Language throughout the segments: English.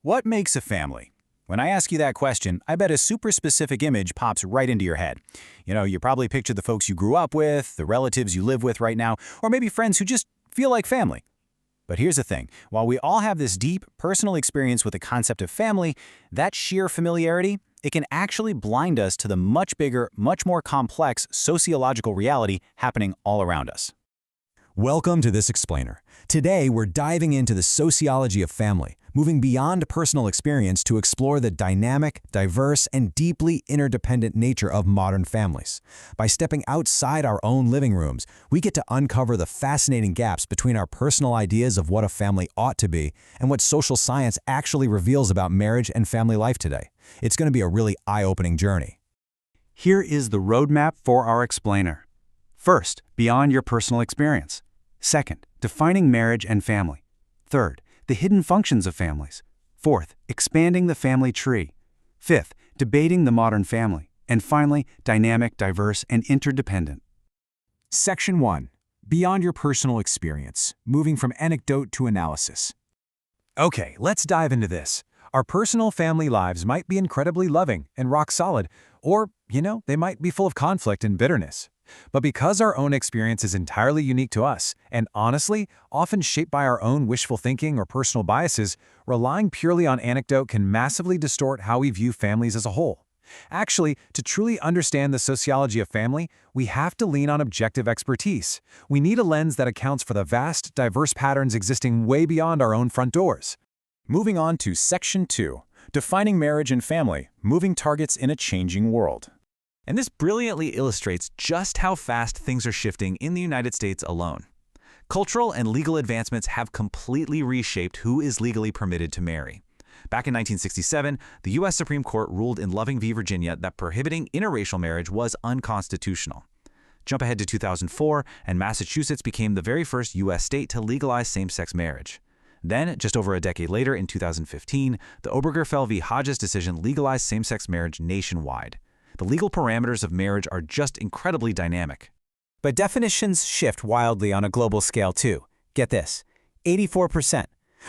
What makes a family? When I ask you that question, I bet a super specific image pops right into your head. You probably picture the folks you grew up with, the relatives you live with right now, or maybe friends who just feel like family. But here's the thing, while we all have this deep, personal experience with the concept of family, that sheer familiarity, it can actually blind us to the much bigger, much more complex sociological reality happening all around us. Welcome to This Explainer. Today, we're diving into the sociology of family, moving beyond personal experience to explore the dynamic, diverse, and deeply interdependent nature of modern families. By stepping outside our own living rooms, we get to uncover the fascinating gaps between our personal ideas of what a family ought to be and what social science actually reveals about marriage and family life today. It's going to be a really eye-opening journey. Here is the roadmap for our explainer. First, beyond your personal experience. Second, defining marriage and family. Third, the hidden functions of families. Fourth, expanding the family tree. Fifth, debating the modern family. And finally, dynamic, diverse, and interdependent. Section 1. Beyond your personal experience, moving from anecdote to analysis. Okay, let's dive into this. Our personal family lives might be incredibly loving and rock solid, or, they might be full of conflict and bitterness. But because our own experience is entirely unique to us, and honestly, often shaped by our own wishful thinking or personal biases, relying purely on anecdote can massively distort how we view families as a whole. Actually, to truly understand the sociology of family, we have to lean on objective expertise. We need a lens that accounts for the vast, diverse patterns existing way beyond our own front doors. Moving on to Section 2, Defining Marriage and Family, Moving Targets in a Changing World. And this brilliantly illustrates just how fast things are shifting in the United States alone. Cultural and legal advancements have completely reshaped who is legally permitted to marry. Back in 1967, the U.S. Supreme Court ruled in Loving v. Virginia that prohibiting interracial marriage was unconstitutional. Jump ahead to 2004, and Massachusetts became the very first U.S. state to legalize same-sex marriage. Then, just over a decade later, in 2015, the Obergefell v. Hodges decision legalized same-sex marriage nationwide. The legal parameters of marriage are just incredibly dynamic. But definitions shift wildly on a global scale too. Get this, 84%.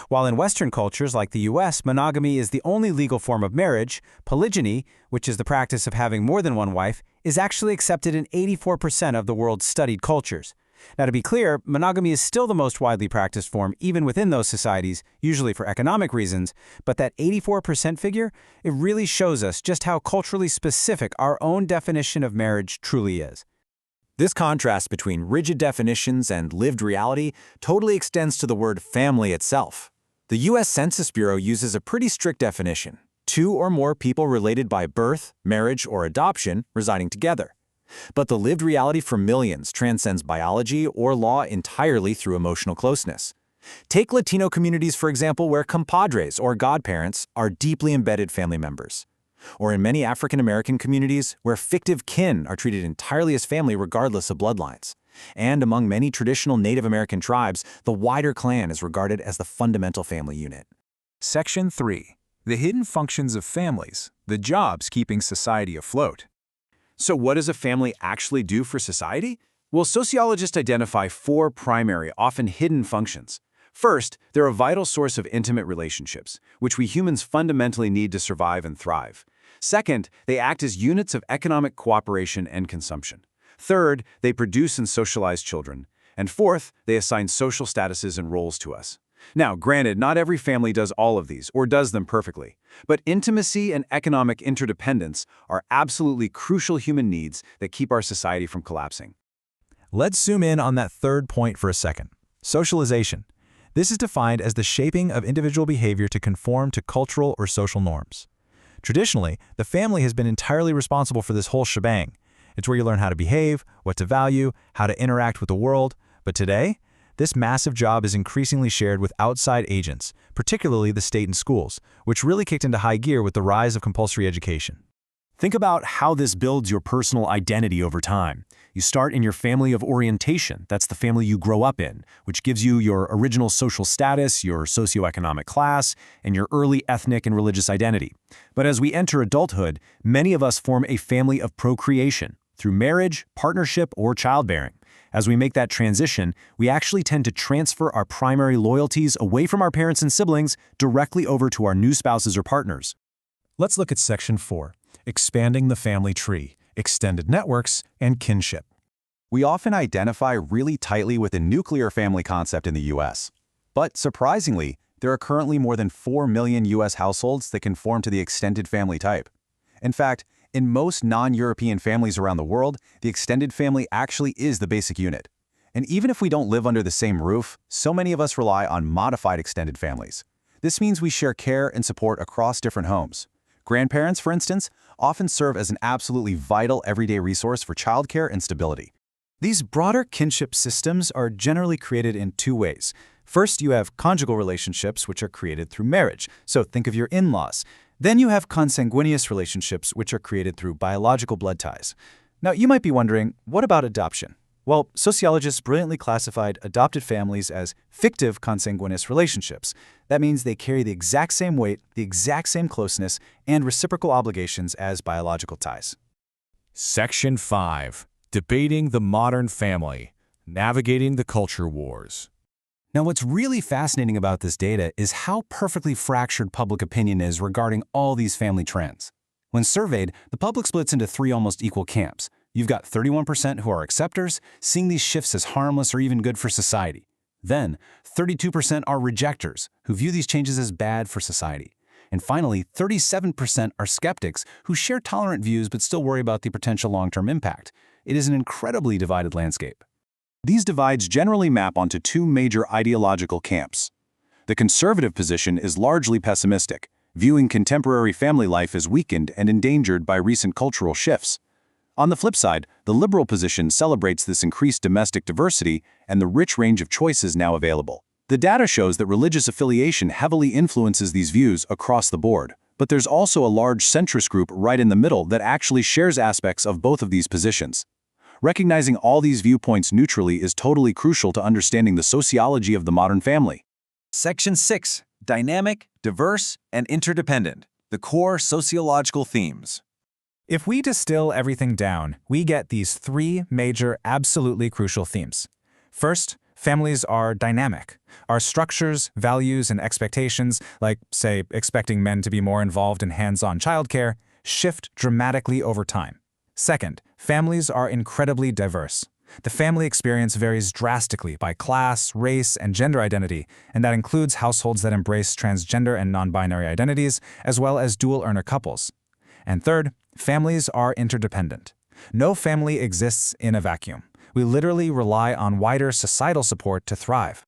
While in Western cultures like the US, monogamy is the only legal form of marriage, polygyny, which is the practice of having more than one wife, is actually accepted in 84% of the world's studied cultures. Now, to be clear, monogamy is still the most widely practiced form even within those societies, usually for economic reasons, but that 84% figure, it really shows us just how culturally specific our own definition of marriage truly is. This contrast between rigid definitions and lived reality totally extends to the word family itself. The U.S. Census Bureau uses a pretty strict definition: 2 or more people related by birth, marriage, or adoption residing together. But the lived reality for millions transcends biology or law entirely through emotional closeness. Take Latino communities, for example, where compadres or godparents are deeply embedded family members. Or in many African American communities where fictive kin are treated entirely as family regardless of bloodlines. And among many traditional Native American tribes, the wider clan is regarded as the fundamental family unit. Section 3. The hidden functions of families, the jobs keeping society afloat. So what does a family actually do for society? Well, sociologists identify 4 primary, often hidden functions. First, they're a vital source of intimate relationships, which we humans fundamentally need to survive and thrive. Second, they act as units of economic cooperation and consumption. Third, they produce and socialize children. And fourth, they assign social statuses and roles to us. Now, granted, not every family does all of these or does them perfectly, but intimacy and economic interdependence are absolutely crucial human needs that keep our society from collapsing. Let's zoom in on that third point for a second. Socialization. This is defined as the shaping of individual behavior to conform to cultural or social norms. Traditionally, the family has been entirely responsible for this whole shebang. It's where you learn how to behave, what to value, how to interact with the world. But today, this massive job is increasingly shared with outside agents, particularly the state and schools, which really kicked into high gear with the rise of compulsory education. Think about how this builds your personal identity over time. You start in your family of orientation. That's the family you grow up in, which gives you your original social status, your socioeconomic class, and your early ethnic and religious identity. But as we enter adulthood, many of us form a family of procreation through marriage, partnership, or childbearing. As we make that transition, we actually tend to transfer our primary loyalties away from our parents and siblings directly over to our new spouses or partners. Let's look at Section 4, Expanding the Family Tree, Extended Networks, and Kinship. We often identify really tightly with the nuclear family concept in the U.S. But surprisingly, there are currently more than 4 million U.S. households that conform to the extended family type. In fact, in most non-European families around the world, the extended family actually is the basic unit. And even if we don't live under the same roof, so many of us rely on modified extended families. This means we share care and support across different homes. Grandparents, for instance, often serve as an absolutely vital everyday resource for childcare and stability. These broader kinship systems are generally created in two ways. First, you have conjugal relationships, which are created through marriage. So think of your in-laws. Then you have consanguineous relationships, which are created through biological blood ties. Now, you might be wondering, what about adoption? Well, sociologists brilliantly classified adopted families as fictive consanguineous relationships. That means they carry the exact same weight, the exact same closeness, and reciprocal obligations as biological ties. Section 5. Debating the Modern Family, Navigating the Culture Wars. Now, what's really fascinating about this data is how perfectly fractured public opinion is regarding all these family trends. When surveyed, the public splits into three almost equal camps. You've got 31% who are acceptors, seeing these shifts as harmless or even good for society. Then, 32% are rejectors, who view these changes as bad for society. And finally, 37% are skeptics, who share tolerant views but still worry about the potential long-term impact. It is an incredibly divided landscape. These divides generally map onto two major ideological camps. The conservative position is largely pessimistic, viewing contemporary family life as weakened and endangered by recent cultural shifts. On the flip side, the liberal position celebrates this increased domestic diversity and the rich range of choices now available. The data shows that religious affiliation heavily influences these views across the board, but there's also a large centrist group right in the middle that actually shares aspects of both of these positions. Recognizing all these viewpoints neutrally is totally crucial to understanding the sociology of the modern family. Section 6. Dynamic, diverse, and interdependent. The core sociological themes. If we distill everything down, we get these three major, absolutely crucial themes. First, families are dynamic. Our structures, values, and expectations, like, say, expecting men to be more involved in hands-on childcare, shift dramatically over time. Second, families are incredibly diverse. The family experience varies drastically by class, race, and gender identity, and that includes households that embrace transgender and non-binary identities, as well as dual-earner couples. And third, families are interdependent. No family exists in a vacuum. We literally rely on wider societal support to thrive.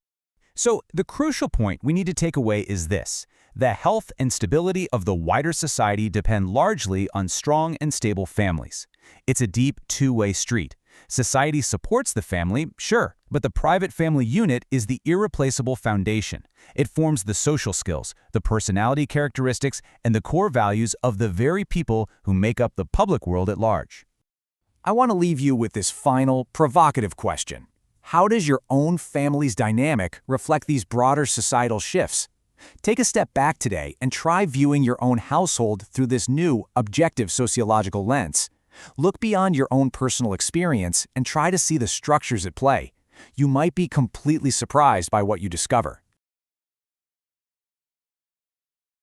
So the crucial point we need to take away is this. The health and stability of the wider society depend largely on strong and stable families. It's a deep two-way street. Society supports the family, sure, but the private family unit is the irreplaceable foundation. It forms the social skills, the personality characteristics, and the core values of the very people who make up the public world at large. I want to leave you with this final, provocative question. How does your own family's dynamic reflect these broader societal shifts? Take a step back today and try viewing your own household through this new, objective sociological lens. Look beyond your own personal experience and try to see the structures at play. You might be completely surprised by what you discover.